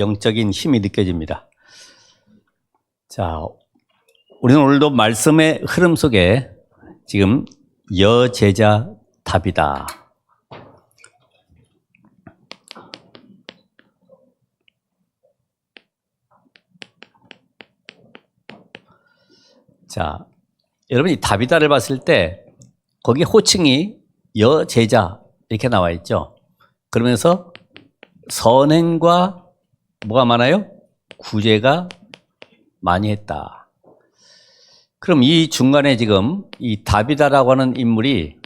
영적인 힘이 느껴집니다. 자, 우리는 오늘도 말씀의 흐름 속에 지금 여제자 답이다. 자, 여러분이 답이다를 봤을 때 거기 호칭이 여제자 이렇게 나와 있죠. 그러면서 선행과 뭐가 많아요? 구제가 많이 했다. 그럼 이 중간에 지금 이 답이다라고 하는 인물이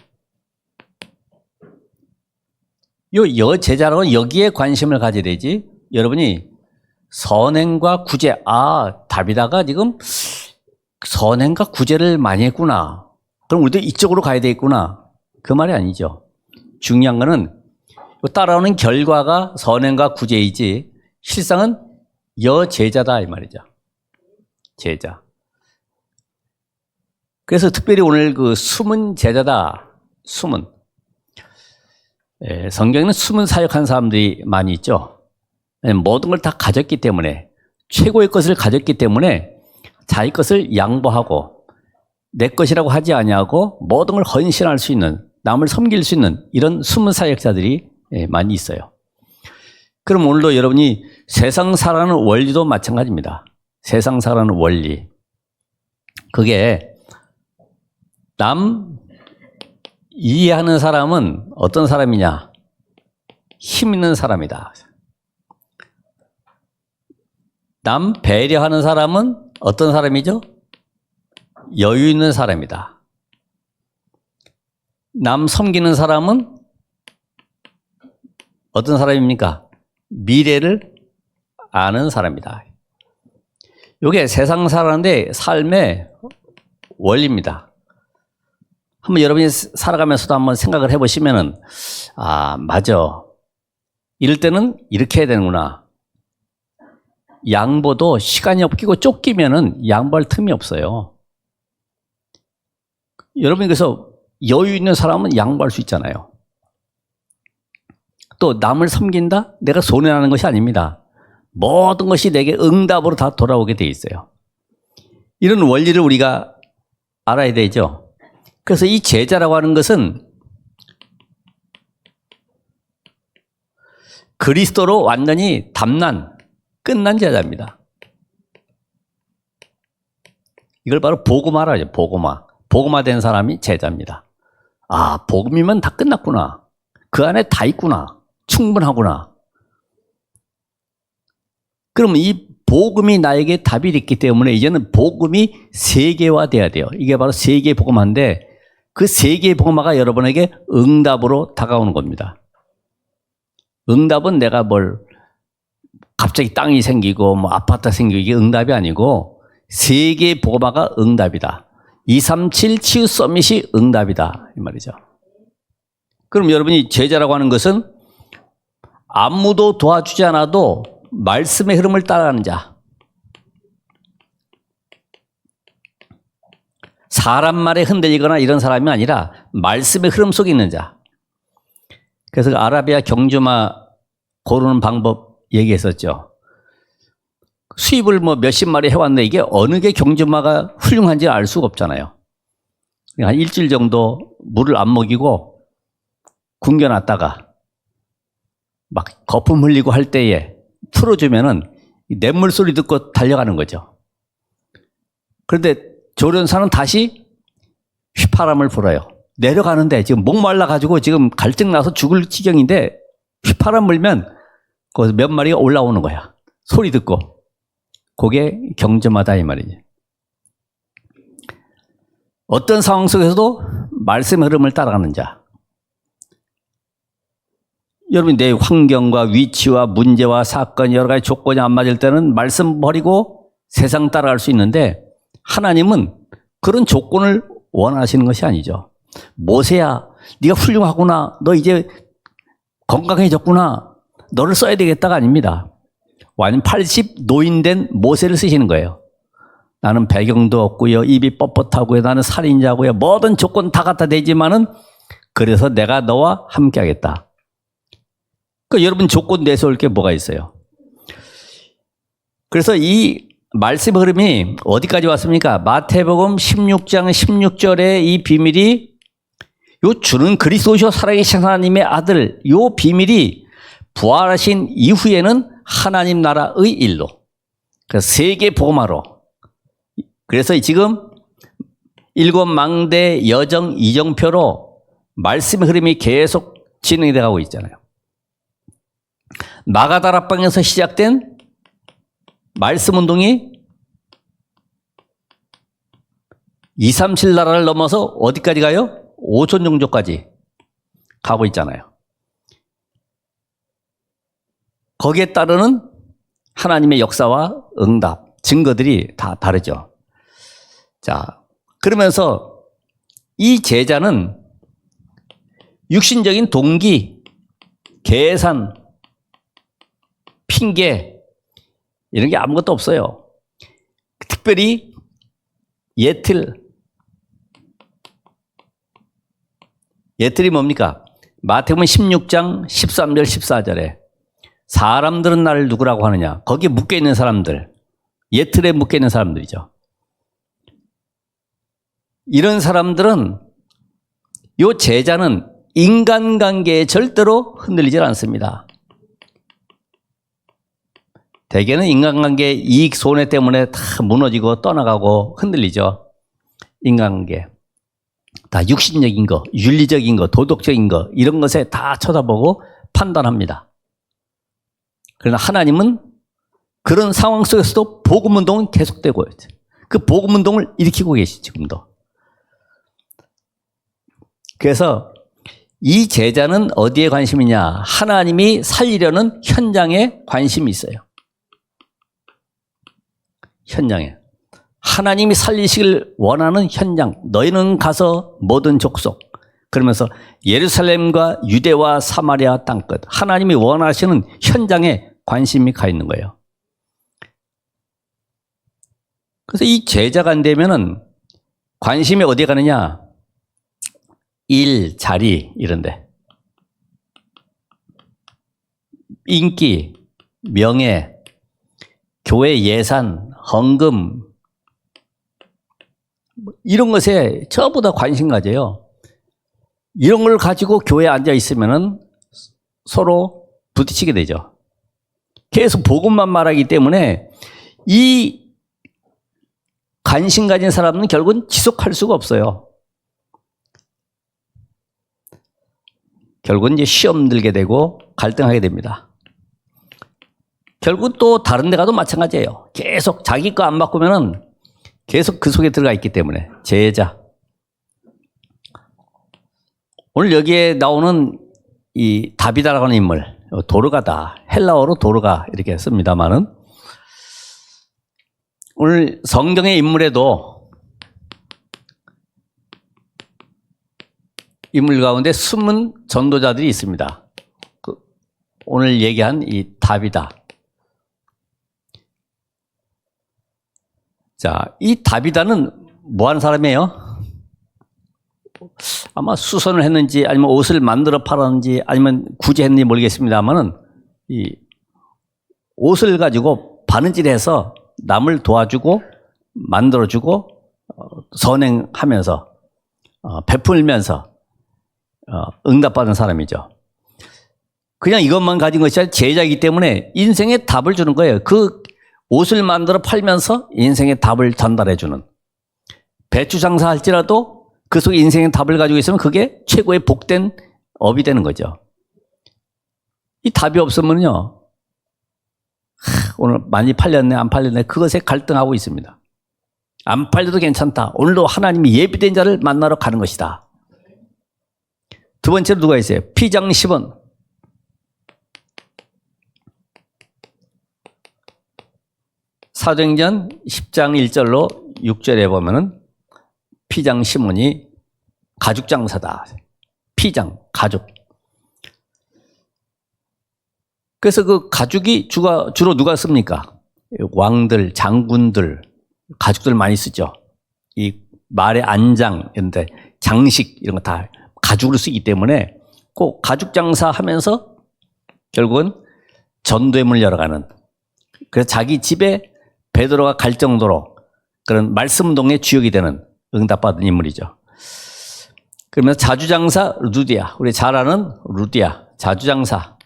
요 여제자라고 여기에 관심을 가져야 되지. 여러분이 선행과 구제, 답이다가 지금 선행과 구제를 많이 했구나. 그럼 우리도 이쪽으로 가야 되겠구나. 그 말이 아니죠. 중요한 거는 따라오는 결과가 선행과 구제이지 실상은 여제자다 이 말이죠. 제자. 그래서 특별히 오늘 그 숨은 제자다. 숨은. 성경에는 숨은 사역한 사람들이 많이 있죠. 모든 걸 다 가졌기 때문에 최고의 것을 가졌기 때문에 자기 것을 양보하고 내 것이라고 하지 아니하고 모든 걸 헌신할 수 있는 남을 섬길 수 있는 이런 숨은 사역자들이 많이 있어요. 그럼 오늘도 여러분이 세상 살아가는 원리도 마찬가지입니다. 세상 살아가는 원리. 그게 남 이해하는 사람은 어떤 사람이냐? 힘 있는 사람이다. 남 배려하는 사람은 어떤 사람이죠? 여유 있는 사람이다. 남 섬기는 사람은 어떤 사람입니까? 미래를 아는 사람이다. 이게 세상 살아가는데 삶의 원리입니다. 한번 여러분이 살아가면서도 한번 생각을 해보시면은, 맞아. 이럴 때는 이렇게 해야 되는구나. 양보도 시간이 없기고 쫓기면은 양보할 틈이 없어요. 여러분이 그래서 여유 있는 사람은 양보할 수 있잖아요. 또 남을 섬긴다? 내가 손해나는 것이 아닙니다. 모든 것이 내게 응답으로 다 돌아오게 돼 있어요. 이런 원리를 우리가 알아야 되죠. 그래서 이 제자라고 하는 것은 그리스도로 완전히 끝난 제자입니다. 이걸 바로 복음화라 하죠. 복음화 된 사람이 제자입니다. 복음이면 다 끝났구나. 그 안에 다 있구나. 충분하구나. 그러면 이 복음이 나에게 답이 있기 때문에 이제는 복음이 세계화돼야 돼요. 이게 바로 세계 복음화인데 그 세계 복음화가 여러분에게 응답으로 다가오는 겁니다. 응답은 내가 갑자기 땅이 생기고 아파트가 생기고 이게 응답이 아니고 세계 복음화가 응답이다. 237 치유 서밋이 응답이다 이 말이죠. 그럼 여러분이 제자라고 하는 것은 아무도 도와주지 않아도 말씀의 흐름을 따라가는 자. 사람 말에 흔들리거나 이런 사람이 아니라 말씀의 흐름 속에 있는 자. 그래서 아라비아 경주마 고르는 방법 얘기했었죠. 수입을 몇십 마리 해왔는데 이게 어느 게 경주마가 훌륭한지 알 수가 없잖아요. 한 일주일 정도 물을 안 먹이고 굶겨놨다가 막 거품 흘리고 할 때에 풀어주면은 냇물 소리 듣고 달려가는 거죠. 그런데 조련사는 다시 휘파람을 불어요. 내려가는데 지금 목말라가지고 지금 갈증 나서 죽을 지경인데 휘파람 불면 거기서 몇 마리가 올라오는 거야. 소리 듣고. 그게 경주마다 이 말이지. 어떤 상황 속에서도 말씀의 흐름을 따라가는 자. 여러분 내 환경과 위치와 문제와 사건 여러 가지 조건이 안 맞을 때는 말씀 버리고 세상 따라갈 수 있는데 하나님은 그런 조건을 원하시는 것이 아니죠. 모세야 네가 훌륭하구나. 너 이제 건강해졌구나. 너를 써야 되겠다가 아닙니다. 완전 80 노인된 모세를 쓰시는 거예요. 나는 배경도 없고요. 입이 뻣뻣하고요. 나는 살인자고요. 모든 조건 다 갖다 대지만은 그래서 내가 너와 함께 하겠다. 그러니까 여러분 조건 내세울 게 뭐가 있어요? 그래서 이 말씀의 흐름이 어디까지 왔습니까? 마태복음 16장 16절에 이 비밀이 요 주는 그리스도시요 살아계신 하나님의 아들 요 비밀이 부활하신 이후에는 하나님 나라의 일로 그래서 세계 복음화로 그래서 지금 일곱 망대 여정 이정표로 말씀의 흐름이 계속 진행이 되고 있잖아요. 마가다락방에서 시작된 말씀 운동이 237 나라를 넘어서 어디까지 가요? 5천 종족까지 가고 있잖아요. 거기에 따르는 하나님의 역사와 응답, 증거들이 다 다르죠. 자, 그러면서 이 제자는 육신적인 동기, 계산, 핑계 이런 게 아무것도 없어요. 특별히 예틀이 뭡니까? 마태복음 16장 13절 14절에 사람들은 나를 누구라고 하느냐? 거기에 묶여있는 사람들, 예틀에 묶여있는 사람들이죠. 이런 사람들은 요 제자는 인간관계에 절대로 흔들리질 않습니다. 대개는 인간관계 이익 손해 때문에 다 무너지고 떠나가고 흔들리죠. 인간관계. 다 육신적인 거, 윤리적인 거, 도덕적인 거 이런 것에 다 쳐다보고 판단합니다. 그러나 하나님은 그런 상황 속에서도 복음운동은 계속되고 그 복음운동을 일으키고 계시 지금도. 그래서 이 제자는 어디에 관심이냐? 하나님이 살리려는 현장에 관심이 있어요. 현장에. 하나님이 살리시길 원하는 현장. 너희는 가서 모든 족속. 그러면서 예루살렘과 유대와 사마리아 땅끝. 하나님이 원하시는 현장에 관심이 가 있는 거예요. 그래서 이 제자가 안 되면은 관심이 어디에 가느냐? 일, 자리 이런데. 인기, 명예, 교회 예산, 헌금 이런 것에 전부 다 관심 가져요. 이런 걸 가지고 교회에 앉아 있으면은 서로 부딪히게 되죠. 계속 복음만 말하기 때문에 이 관심 가진 사람은 결국은 지속할 수가 없어요. 결국은 이제 시험 들게 되고 갈등하게 됩니다. 결국 또 다른 데 가도 마찬가지예요. 계속 자기 거 안 바꾸면은 계속 그 속에 들어가 있기 때문에. 제자. 오늘 여기에 나오는 이 다비다라고 하는 인물, 도르가다. 헬라어로 도르가 이렇게 씁니다만은 오늘 성경의 인물에도 인물 가운데 숨은 전도자들이 있습니다. 오늘 얘기한 이 다비다. 자, 이 다비다는 뭐 하는 사람이에요? 아마 수선을 했는지 아니면 옷을 만들어 팔았는지 아니면 구제했는지 모르겠습니다만은 이 옷을 가지고 바느질해서 남을 도와주고 만들어주고 선행하면서 베풀면서 응답받은 사람이죠. 그냥 이것만 가진 것이 아니라 제자이기 때문에 인생의 답을 주는 거예요. 그 옷을 만들어 팔면서 인생의 답을 전달해주는. 배추 장사할지라도 그 속에 인생의 답을 가지고 있으면 그게 최고의 복된 업이 되는 거죠. 이 답이 없으면요, 오늘 많이 팔렸네 안 팔렸네 그것에 갈등하고 있습니다. 안 팔려도 괜찮다. 오늘도 하나님이 예비된 자를 만나러 가는 것이다. 두 번째로 누가 있어요? 피장 10원. 사도행전 10장 1절로 6절에 보면은 피장 시몬이 가죽 장사다. 피장, 가죽. 그래서 그 가죽이 주로 누가 씁니까? 왕들, 장군들, 가죽들 많이 쓰죠. 이 말의 안장, 이런데 장식 이런 거 다 가죽으로 쓰기 때문에 꼭 가죽 장사하면서 결국은 전도의 문을 열어가는 그래서 자기 집에 베드로가 갈 정도로 그런 말씀 운동의 주역이 되는 응답받은 인물이죠. 그러면서 자주장사 루디아, 우리 잘 아는 루디아, 자주장사.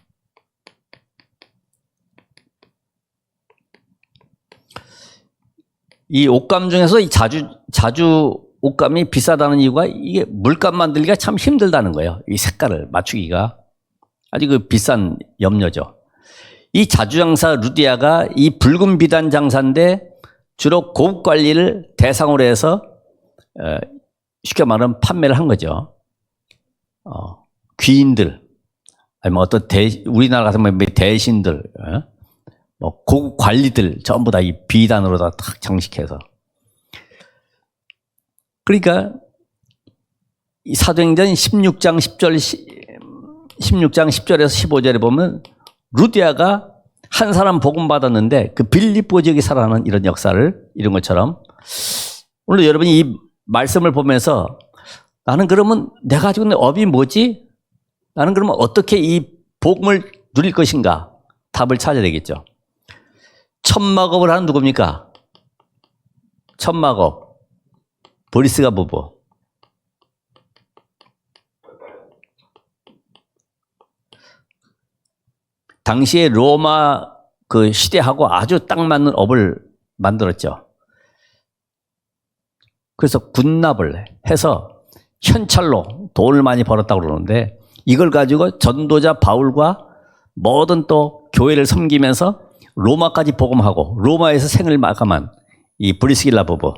이 옷감 중에서 이 자주 옷감이 비싸다는 이유가 이게 물감 만들기가 참 힘들다는 거예요. 이 색깔을 맞추기가. 아주 그 비싼 염료죠. 이 자주장사 루디아가 이 붉은 비단 장사인데 주로 고급 관리를 대상으로 해서 쉽게 말하면 판매를 한 거죠. 귀인들, 아니면 어떤 우리나라 같은 뭐 대신들, 뭐 고급 관리들 전부 다 이 비단으로 다 탁 장식해서. 그러니까 이 사도행전 16장 10절에서 15절에 보면 루디아가 한 사람 복음 받았는데 그 빌립보 지역에 살아나는 이런 역사를 이런 것처럼 오늘 여러분이 이 말씀을 보면서 나는 그러면 내가 가지고 있는 업이 뭐지? 나는 그러면 어떻게 이 복음을 누릴 것인가? 답을 찾아야 되겠죠. 천막업을 하는 누굽니까? 천막업. 브리스가 부부. 당시에 로마 그 시대하고 아주 딱 맞는 업을 만들었죠. 그래서 군납을 해서 현찰로 돈을 많이 벌었다고 그러는데 이걸 가지고 전도자 바울과 모든 또 교회를 섬기면서 로마까지 복음하고 로마에서 생을 마감한 이 브리스길라 부부.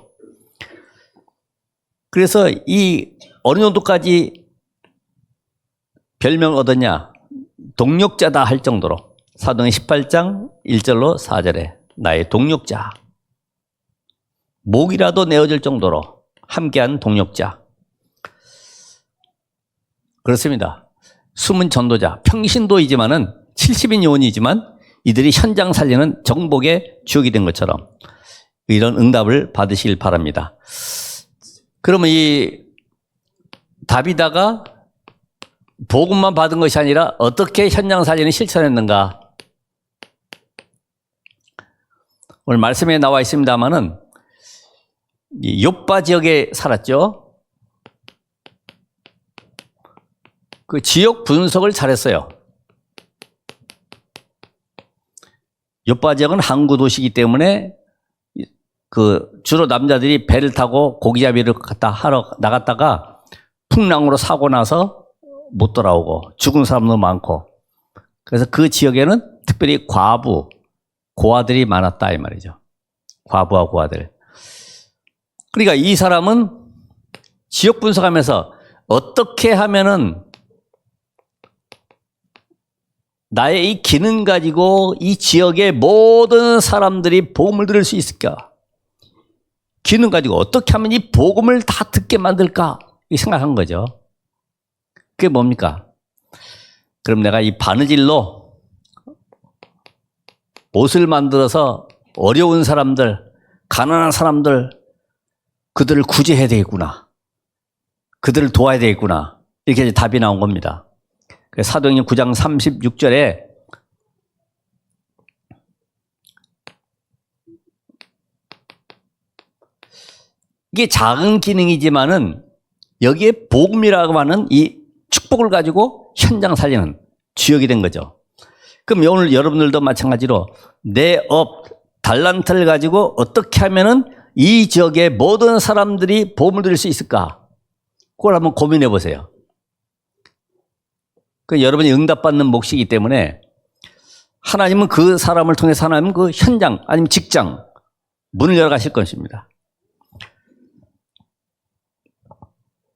그래서 이 어느 정도까지 별명을 얻었냐? 동력자다 할 정도로 사도행 18장 1절로 4절에 나의 동력자. 목이라도 내어줄 정도로 함께한 동력자. 그렇습니다. 숨은 전도자, 평신도이지만은 70인 요원이지만 이들이 현장 살리는 정복의 주역이 된 것처럼 이런 응답을 받으시길 바랍니다. 그러면 이 다비다가 복음만 받은 것이 아니라 어떻게 현장 살리는 실천했는가? 오늘 말씀에 나와 있습니다만은 욥바 지역에 살았죠. 그 지역 분석을 잘했어요. 욥바 지역은 항구 도시이기 때문에 그 주로 남자들이 배를 타고 고기잡이를 갔다 하러 나갔다가 풍랑으로 사고 나서 못 돌아오고 죽은 사람도 많고 그래서 그 지역에는 특별히 과부, 고아들이 많았다 이 말이죠. 과부와 고아들. 그러니까 이 사람은 지역 분석하면서 어떻게 하면은 나의 이 기능 가지고 이 지역의 모든 사람들이 복음을 들을 수 있을까? 기능 가지고 어떻게 하면 이 복음을 다 듣게 만들까? 이 생각한 거죠. 그게 뭡니까? 그럼 내가 이 바느질로 옷을 만들어서 어려운 사람들, 가난한 사람들, 그들을 구제해야 되겠구나. 그들을 도와야 되겠구나. 이렇게 답이 나온 겁니다. 사도행전 9장 36절에 이게 작은 기능이지만은 여기에 복음이라고 하는 이 축복을 가지고 현장 살리는 주역이 된 거죠. 그럼 오늘 여러분들도 마찬가지로 내 업, 달란트를 가지고 어떻게 하면은 이 지역의 모든 사람들이 복음을 들을 수 있을까? 그걸 한번 고민해 보세요. 그 여러분이 응답받는 몫이기 때문에 하나님은 그 사람을 통해서 하나님은 그 현장 아니면 직장 문을 열어 가실 것입니다.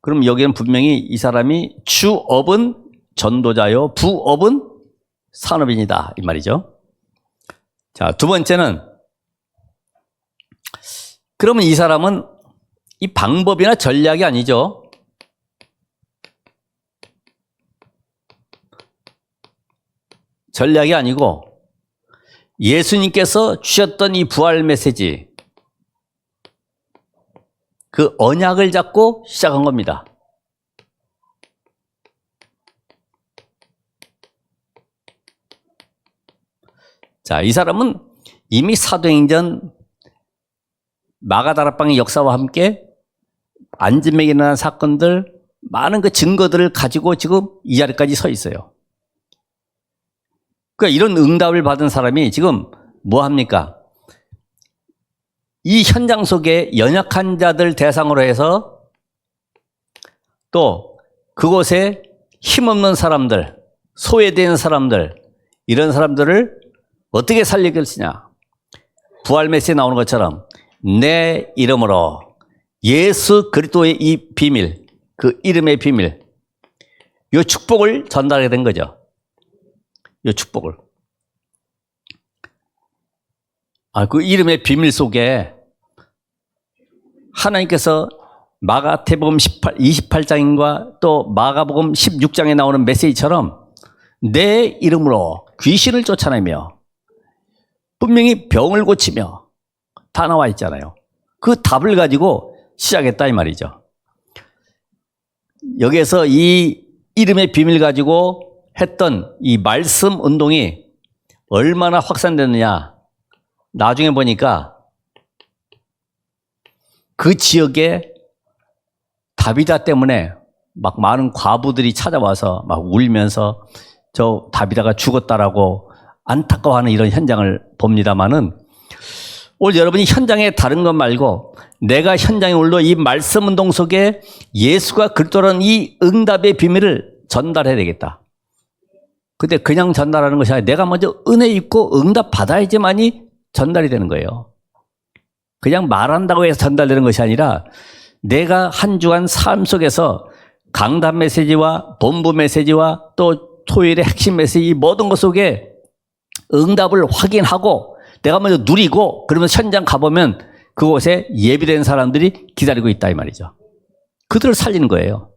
그럼 여기는 분명히 이 사람이 주업은 전도자요, 부업은 산업인이다 이 말이죠. 자, 두 번째는 그러면 이 사람은 이 방법이나 전략이 아니죠. 전략이 아니고 예수님께서 주셨던 이 부활 메시지, 그 언약을 잡고 시작한 겁니다. 자, 이 사람은 이미 사도행전 마가다락방의 역사와 함께 안진맥에 일어난 사건들, 많은 그 증거들을 가지고 지금 이 자리까지 서 있어요. 그러니까 이런 응답을 받은 사람이 지금 뭐 합니까? 이 현장 속에 연약한 자들 대상으로 해서 또 그곳에 힘없는 사람들, 소외된 사람들, 이런 사람들을 어떻게 살릴 것이냐. 부활 메시지에 나오는 것처럼 내 이름으로 예수 그리스도의 이 비밀, 그 이름의 비밀, 이 축복을 전달하게 된 거죠. 이 축복을. 그 이름의 비밀 속에 하나님께서 마가복음 28장과 또 마가복음 16장에 나오는 메시지처럼 내 이름으로 귀신을 쫓아내며 분명히 병을 고치며 다 나와 있잖아요. 그 답을 가지고 시작했다 이 말이죠. 여기에서 이 이름의 비밀 가지고 했던 이 말씀 운동이 얼마나 확산됐느냐. 나중에 보니까 그 지역에 다비다 때문에 막 많은 과부들이 찾아와서 막 울면서 저 다비다가 죽었다라고 안타까워하는 이런 현장을 봅니다만은, 오늘 여러분이 현장에 다른 것 말고 내가 현장에 올라 이 말씀 운동 속에 예수가 그리스도라는 이 응답의 비밀을 전달해야 되겠다. 근데 그냥 전달하는 것이 아니라 내가 먼저 은혜 입고 응답 받아야지만이 전달이 되는 거예요. 그냥 말한다고 해서 전달되는 것이 아니라 내가 한 주간 삶 속에서 강단 메시지와 본부 메시지와 또 토요일의 핵심 메시지, 이 모든 것 속에 응답을 확인하고 내가 먼저 누리고, 그러면 현장 가보면 그곳에 예비된 사람들이 기다리고 있다 이 말이죠. 그들을 살리는 거예요.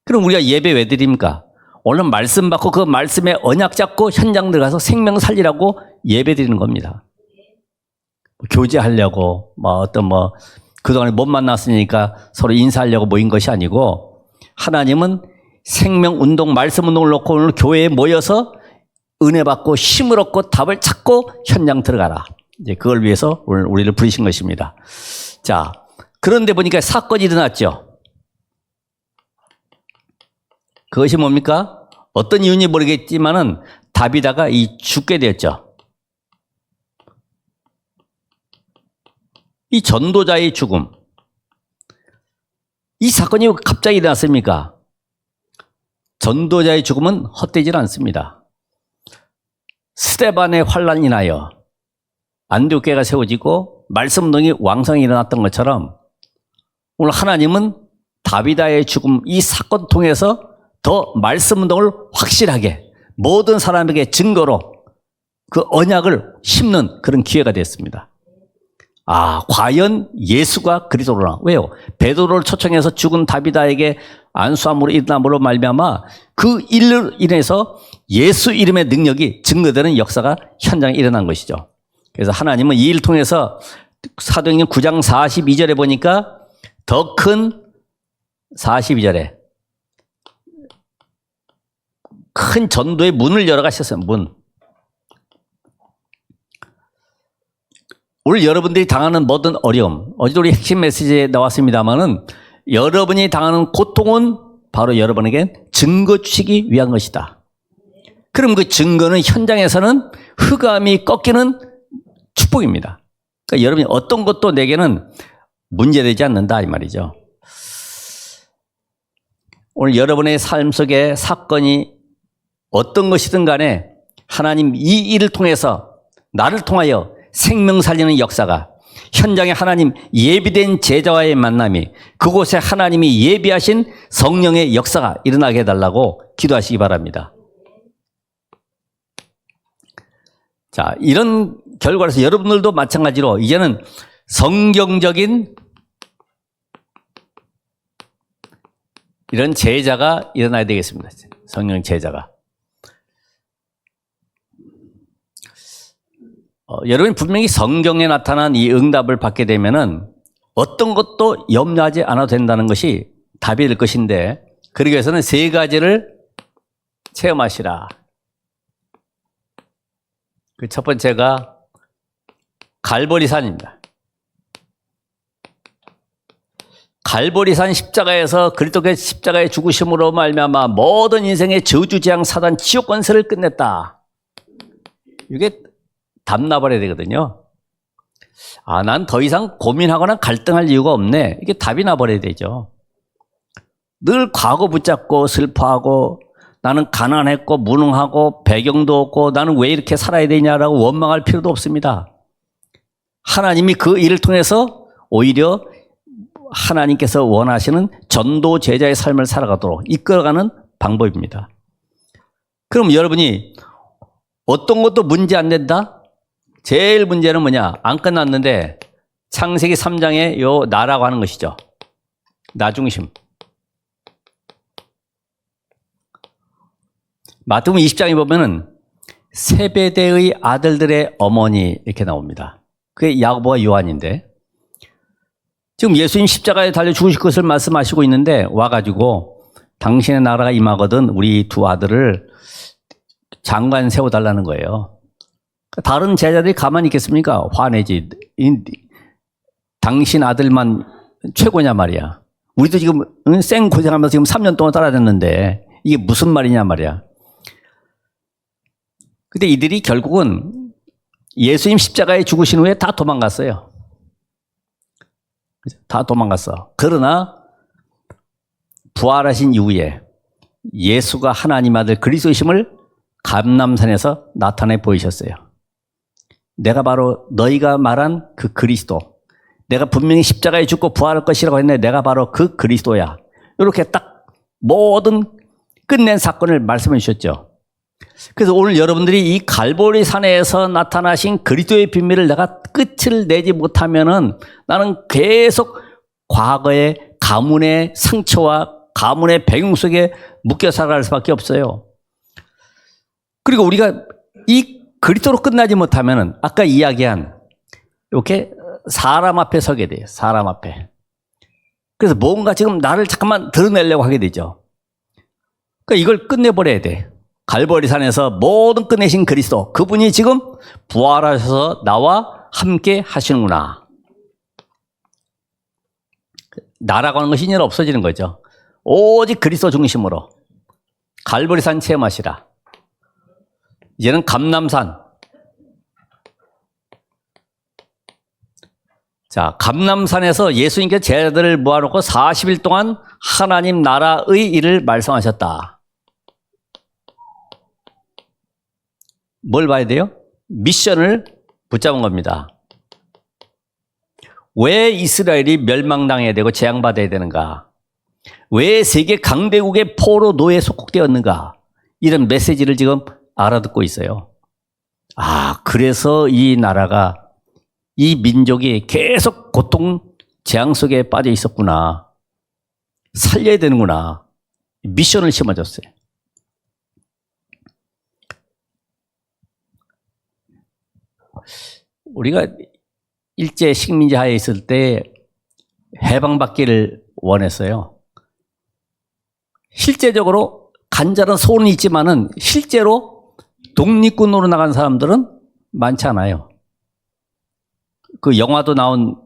그럼 우리가 예배 왜 드립니까? 오늘 말씀 받고 그 말씀에 언약 잡고 현장 들어가서 생명 살리라고 예배 드리는 겁니다. 교제하려고 그동안에 못 만났으니까 서로 인사하려고 모인 것이 아니고, 하나님은 생명 운동, 말씀 운동을 놓고 오늘 교회에 모여서 은혜 받고 힘을 얻고 답을 찾고 현장 들어가라. 이제 그걸 위해서 오늘 우리를 부르신 것입니다. 자, 그런데 보니까 사건이 일어났죠. 그것이 뭡니까? 어떤 이유인지 모르겠지만은 다비다가 죽게 되었죠. 이 전도자의 죽음. 이 사건이 갑자기 일어났습니까? 전도자의 죽음은 헛되질 않습니다. 스데반의 환란이 나여 안디옥교회가 세워지고 말씀 운동이 왕성히 일어났던 것처럼 오늘 하나님은 다비다의 죽음, 이 사건 통해서 더 말씀 운동을 확실하게 모든 사람에게 증거로 그 언약을 심는 그런 기회가 됐습니다. 과연 예수가 그리스도로나. 왜요? 베드로를 초청해서 죽은 다비다에게 안수함으로 일어남으로 말미암아 그 일로 인해서 예수 이름의 능력이 증거되는 역사가 현장에 일어난 것이죠. 그래서 하나님은 이 일을 통해서 사도행전 9장 42절에 보니까 더 큰 42절에 큰 전도의 문을 열어가셨어요. 문. 오늘 여러분들이 당하는 모든 어려움, 어제도 우리 핵심 메시지에 나왔습니다만은 여러분이 당하는 고통은 바로 여러분에게 증거 주시기 위한 것이다. 그럼 그 증거는 현장에서는 흑암이 꺾이는 축복입니다. 그러니까 여러분이 어떤 것도 내게는 문제되지 않는다 이 말이죠. 오늘 여러분의 삶 속에 사건이 어떤 것이든 간에 하나님 이 일을 통해서 나를 통하여 생명 살리는 역사가, 현장에 하나님 예비된 제자와의 만남이, 그곳에 하나님이 예비하신 성령의 역사가 일어나게 해달라고 기도하시기 바랍니다. 자, 이런 결과로서 여러분들도 마찬가지로 이제는 성경적인 이런 제자가 일어나야 되겠습니다. 성령 제자가. 여러분이 분명히 성경에 나타난 이 응답을 받게 되면은 어떤 것도 염려하지 않아도 된다는 것이 답이 될 것인데, 그러기 위해서는 세 가지를 체험하시라. 그 첫 번째가 갈보리산입니다. 갈보리산 십자가에서 그리스도의 십자가의 죽으심으로 말미암아 모든 인생의 저주재앙 사단 지옥 권세를 끝냈다. 이게 답 나버려야 되거든요. 아, 난 더 이상 고민하거나 갈등할 이유가 없네. 이게 답이 나버려야 되죠. 늘 과거 붙잡고 슬퍼하고 나는 가난했고 무능하고 배경도 없고 나는 왜 이렇게 살아야 되냐라고 원망할 필요도 없습니다. 하나님이 그 일을 통해서 오히려 하나님께서 원하시는 전도 제자의 삶을 살아가도록 이끌어가는 방법입니다. 그럼 여러분이 어떤 것도 문제 안 된다? 제일 문제는 뭐냐? 안 끝났는데 창세기 3장에 요 나라고 하는 것이죠. 나중심. 마태복음 20장에 보면은 세베대의 아들들의 어머니 이렇게 나옵니다. 그게 야고보와 요한인데 지금 예수님 십자가에 달려 죽으실 것을 말씀하시고 있는데 와가지고 당신의 나라가 임하거든 우리 두 아들을 장관 세워달라는 거예요. 다른 제자들이 가만히 있겠습니까? 화내지. 당신 아들만 최고냐 말이야. 우리도 지금 생 고생하면서 지금 3년 동안 따라다녔는데 이게 무슨 말이냐 말이야. 근데 이들이 결국은 예수님 십자가에 죽으신 후에 다 도망갔어요. 다 도망갔어. 그러나 부활하신 이후에 예수가 하나님 아들 그리스도이심을 감람산에서 나타내 보이셨어요. 내가 바로 너희가 말한 그 그리스도. 내가 분명히 십자가에 죽고 부활할 것이라고 했는데 내가 바로 그 그리스도야. 이렇게 딱 모든 끝낸 사건을 말씀해 주셨죠. 그래서 오늘 여러분들이 이 갈보리 산에서 나타나신 그리스도의 비밀을 내가 끝을 내지 못하면은 나는 계속 과거의 가문의 상처와 가문의 배경 속에 묶여 살아갈 수밖에 없어요. 그리고 우리가 이 그리스도로 끝나지 못하면은 아까 이야기한 이렇게 사람 앞에 서게 돼요. 사람 앞에. 그래서 뭔가 지금 나를 잠깐만 드러내려고 하게 되죠. 그러니까 이걸 끝내버려야 돼. 갈보리산에서 모든 끝내신 그리스도, 그분이 지금 부활하셔서 나와 함께 하시는구나. 나라고 하는 것이 이제 없어지는 거죠. 오직 그리스도 중심으로 갈보리산 체험하시라. 이제는 감람산. 자, 감람산에서 예수님께서 제자들을 모아놓고 40일 동안 하나님 나라의 일을 말씀하셨다. 뭘 봐야 돼요? 미션을 붙잡은 겁니다. 왜 이스라엘이 멸망당해야 되고 재앙받아야 되는가? 왜 세계 강대국의 포로 노예에 속국되었는가? 이런 메시지를 지금 알아듣고 있어요. 아, 그래서 이 나라가, 이 민족이 계속 고통, 재앙 속에 빠져 있었구나. 살려야 되는구나. 미션을 심어줬어요. 우리가 일제 식민지 하에 있을 때 해방받기를 원했어요. 실제적으로 간절한 소원이 있지만은 실제로 독립군으로 나간 사람들은 많지 않아요. 그 영화도 나온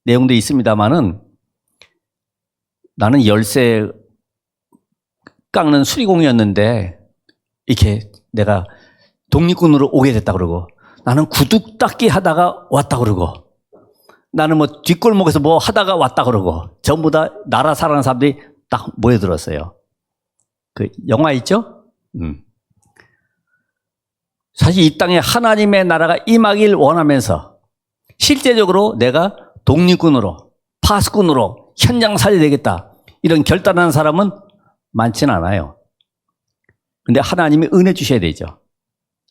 내용도 있습니다만은 나는 열쇠 깎는 수리공이었는데 이렇게 내가 독립군으로 오게 됐다 그러고 나는 구두 닦기 하다가 왔다 그러고 나는 뭐 뒷골목에서 뭐 하다가 왔다 그러고 전부 다 나라 사랑하는 사람들이 딱 모여들었어요. 그 영화 있죠? 사실 이 땅에 하나님의 나라가 임하길 원하면서 실제적으로 내가 독립군으로 파수꾼으로 현장 살려야 되겠다 이런 결단하는 사람은 많지는 않아요. 근데 하나님이 은혜 주셔야 되죠.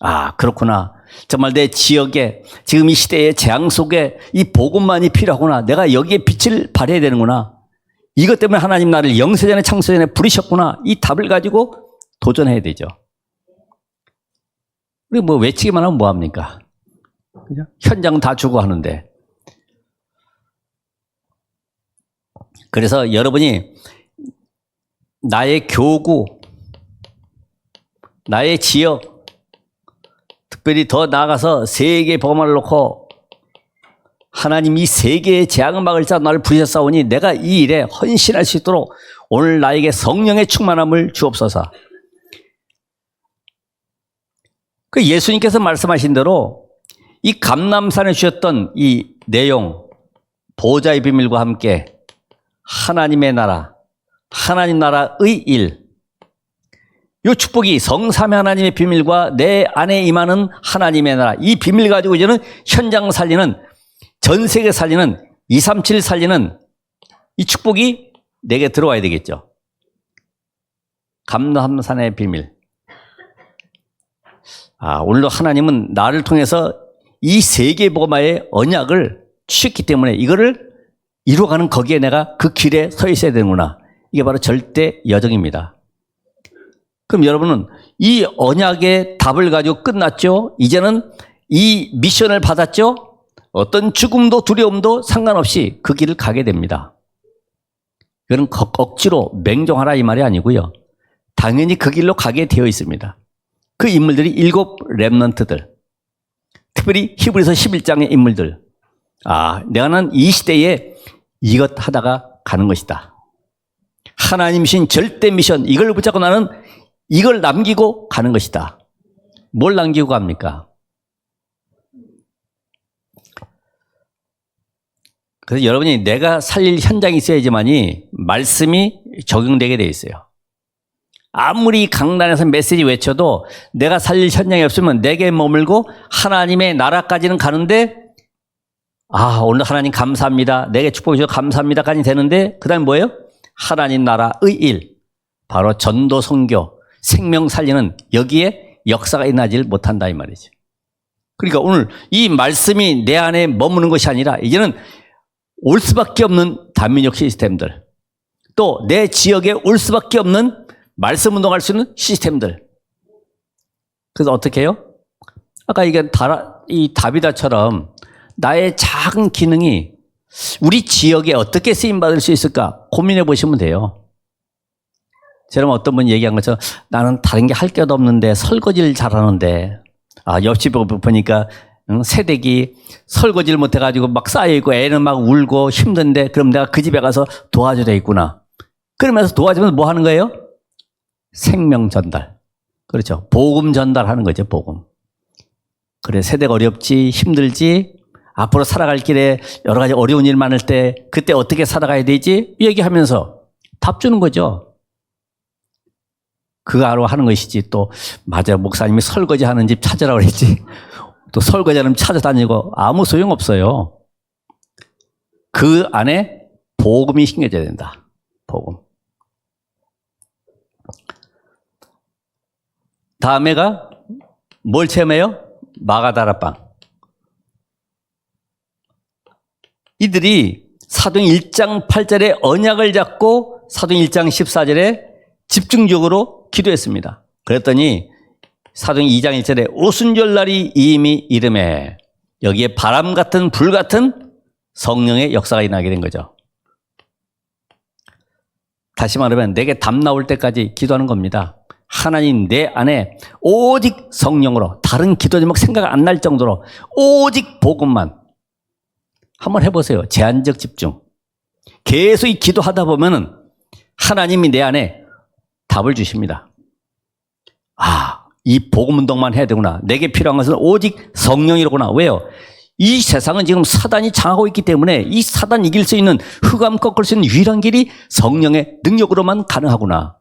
아, 그렇구나. 정말 내 지역에 지금 이 시대의 재앙 속에 이 복음만이 필요하구나. 내가 여기에 빛을 발해야 되는구나. 이것 때문에 하나님 나를 영세전에 창세전에 부르셨구나. 이 답을 가지고 도전해야 되죠. 우리 뭐 외치기만 하면 뭐합니까? 그죠? 현장 다 주고 하는데. 그래서 여러분이 나의 교구, 나의 지역, 특별히 더 나아가서 세계 복음을 놓고 하나님이 세계의 재앙을 막을 자 나를 부르셨사오니 내가 이 일에 헌신할 수 있도록 오늘 나에게 성령의 충만함을 주옵소서. 그 예수님께서 말씀하신 대로 이 감람산에 주셨던 이 내용, 보좌의 비밀과 함께 하나님의 나라, 하나님 나라의 일, 이 축복이 성삼위 하나님의 비밀과 내 안에 임하는 하나님의 나라, 이 비밀 가지고 이제는 현장 살리는, 전 세계 살리는, 237 살리는 이 축복이 내게 들어와야 되겠죠. 감람산의 비밀. 오늘도 하나님은 나를 통해서 이 세계복음화의 언약을 주셨기 때문에 이거를 이루어가는 거기에 내가 그 길에 서 있어야 되는구나. 이게 바로 절대 여정입니다. 그럼 여러분은 이 언약의 답을 가지고 끝났죠? 이제는 이 미션을 받았죠? 어떤 죽음도 두려움도 상관없이 그 길을 가게 됩니다. 이거는 억지로 맹종하라 이 말이 아니고요. 당연히 그 길로 가게 되어 있습니다. 그 인물들이 7 렘넌트들, 특별히 히브리서 11장의 인물들. 내가는 이 시대에 이것 하다가 가는 것이다. 하나님이신 절대 미션, 이걸 붙잡고 나는 이걸 남기고 가는 것이다. 뭘 남기고 갑니까? 그래서 여러분이 내가 살릴 현장이 있어야지만이 말씀이 적용되게 돼 있어요. 아무리 강단에서 메시지 외쳐도 내가 살릴 현장이 없으면 내게 머물고 하나님의 나라까지는 가는데 오늘 하나님 감사합니다. 내게 축복해 주셔서 감사합니다까지 되는데 그 다음에 뭐예요? 하나님 나라의 일, 바로 전도 선교, 생명 살리는 여기에 역사가 일어나질 못한다 이 말이죠. 그러니까 오늘 이 말씀이 내 안에 머무는 것이 아니라 이제는 올 수밖에 없는 다민족 시스템들, 또 내 지역에 올 수밖에 없는 말씀 운동할 수 있는 시스템들. 그래서 어떻게 해요? 아까 이게 이 다비다처럼 나의 작은 기능이 우리 지역에 어떻게 쓰임받을 수 있을까 고민해 보시면 돼요. 저는 어떤 분이 얘기한 것처럼 나는 다른 게 할 게 없는데 설거지를 잘하는데 옆집 보니까 새댁이 설거지를 못해가지고 막 쌓여있고 애는 막 울고 힘든데 그럼 내가 그 집에 가서 도와줘야 되겠구나. 그러면서 도와주면서 뭐 하는 거예요? 생명 전달. 그렇죠. 복음 전달하는 거죠. 복음. 그래 세대가 어렵지 힘들지 앞으로 살아갈 길에 여러 가지 어려운 일 많을 때 그때 어떻게 살아가야 되지? 얘기하면서 답 주는 거죠. 그거 하는 것이지 또 맞아 목사님이 설거지 하는 집 찾으라고 그랬지. 또 설거지하는 집 찾아다니고 아무 소용없어요. 그 안에 복음이 심겨져야 된다. 복음. 다음에가 뭘 체험해요? 마가다라빵. 이들이 사도행 1장 8절에 언약을 잡고 사도행 1장 14절에 집중적으로 기도했습니다. 그랬더니 사도행 2장 1절에 오순절날이 이미 이름에 여기에 바람 같은 불 같은 성령의 역사가 일어나게 된 거죠. 다시 말하면 내게 답 나올 때까지 기도하는 겁니다. 하나님 내 안에 오직 성령으로 다른 기도 제목 생각 안 날 정도로 오직 복음만 한번 해보세요. 제한적 집중. 계속 이 기도하다 보면은 하나님이 내 안에 답을 주십니다. 이 복음 운동만 해야 되구나. 내게 필요한 것은 오직 성령이로구나. 왜요? 이 세상은 지금 사단이 장하고 있기 때문에 이 사단 이길 수 있는 흑암 꺾을 수 있는 유일한 길이 성령의 능력으로만 가능하구나.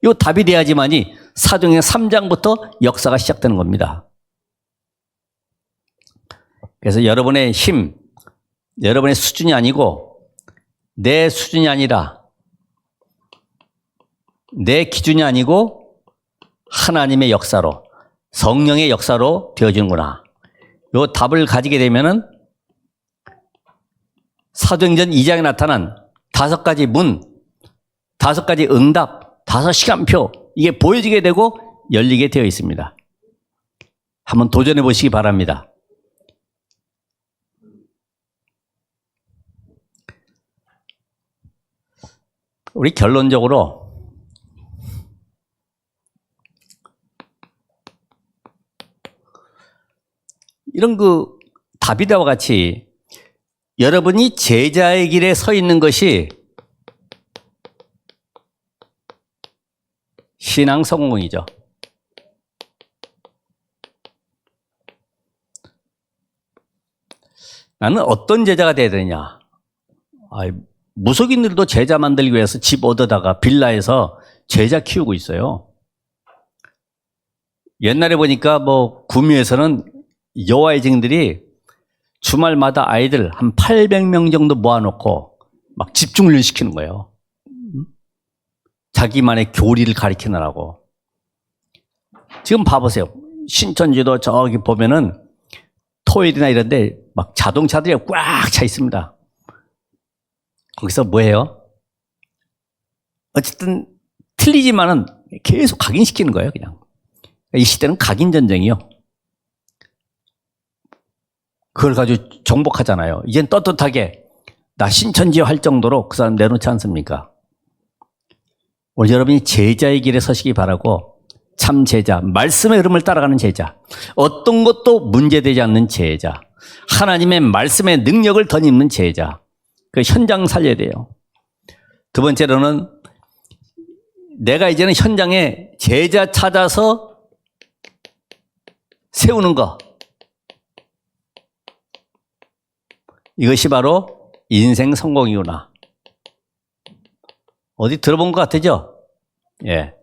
이 답이 돼야지만이 사도행전 3장부터 역사가 시작되는 겁니다. 그래서 여러분의 힘, 여러분의 수준이 아니고 내 수준이 아니라 내 기준이 아니고 하나님의 역사로 성령의 역사로 되어지는구나. 이 답을 가지게 되면은 사도행전 2장에 나타난 5가지 문, 5가지 응답, 5시간표 이게 보여지게 되고 열리게 되어 있습니다. 한번 도전해 보시기 바랍니다. 우리 결론적으로 이런 다비다와 같이 여러분이 제자의 길에 서 있는 것이 신앙 성공이죠. 나는 어떤 제자가 돼야 되냐? 무속인들도 제자 만들기 위해서 집 얻어다가 빌라에서 제자 키우고 있어요. 옛날에 보니까 구미에서는 여호와의 증인들이 주말마다 아이들 한 800명 정도 모아놓고 막 집중훈련 시키는 거예요. 자기만의 교리를 가르치느라고. 지금 봐보세요. 신천지도 저기 보면은 토요일이나 이런데 막 자동차들이 꽉 차 있습니다. 거기서 뭐예요? 어쨌든 틀리지만은 계속 각인시키는 거예요, 그냥. 이 시대는 각인전쟁이요. 그걸 가지고 정복하잖아요. 이젠 떳떳하게 나 신천지 할 정도로 그 사람 내놓지 않습니까? 오늘 여러분이 제자의 길에 서시기 바라고, 참 제자, 말씀의 흐름을 따라가는 제자, 어떤 것도 문제되지 않는 제자, 하나님의 말씀의 능력을 덧입는 제자, 그 현장 살려야 돼요. 두 번째로는 내가 이제는 현장에 제자 찾아서 세우는 거, 이것이 바로 인생 성공이구나. 어디 들어본 것 같으죠? 예.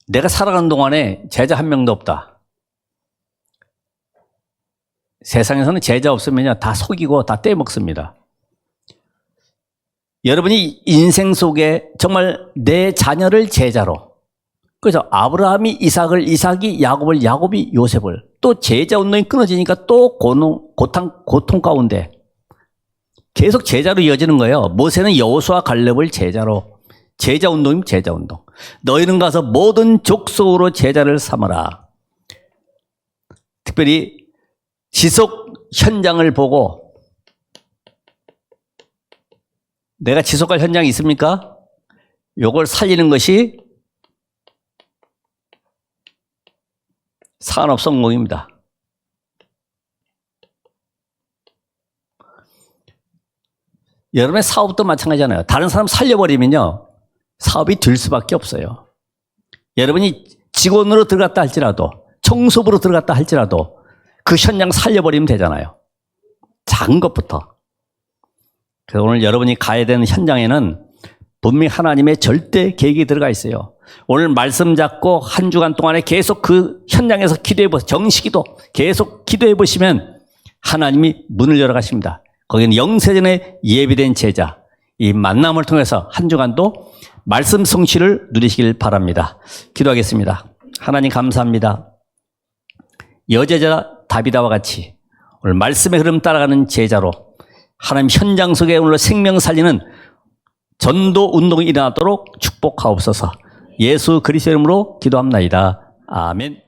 내가 살아가는 동안에 제자 한 명도 없다. 세상에서는 제자 없으면 다 속이고 다 떼먹습니다. 여러분이 인생 속에 정말 내 자녀를 제자로, 그래서 아브라함이 이삭을, 이삭이 야곱을, 야곱이 요셉을, 또 제자 운동이 끊어지니까 또 고통 가운데 계속 제자로 이어지는 거예요. 모세는 여호수아 갈렙을 제자로, 제자 운동이면 제자 운동. 너희는 가서 모든 족속으로 제자를 삼아라. 특별히 지속 현장을 보고, 내가 지속할 현장이 있습니까? 요걸 살리는 것이 산업 성공입니다. 여러분의 사업도 마찬가지잖아요. 다른 사람 살려버리면요, 사업이 될 수밖에 없어요. 여러분이 직원으로 들어갔다 할지라도, 청소부로 들어갔다 할지라도 그 현장 살려버리면 되잖아요. 작은 것부터. 그래서 오늘 여러분이 가야 되는 현장에는 분명히 하나님의 절대 계획이 들어가 있어요. 오늘 말씀 잡고 한 주간 동안에 계속 그 현장에서 기도해 보세요. 정식기도 계속 기도해 보시면 하나님이 문을 열어 가십니다. 거기는 영세전에 예비된 제자, 이 만남을 통해서 한 주간도 말씀 성취를 누리시길 바랍니다. 기도하겠습니다. 하나님 감사합니다. 여제자 다비다와 같이 오늘 말씀의 흐름 따라가는 제자로 하나님 현장 속에 오늘 생명 살리는 전도 운동이 일어나도록 축복하옵소서. 예수 그리스도 이름으로 기도합나이다. 아멘.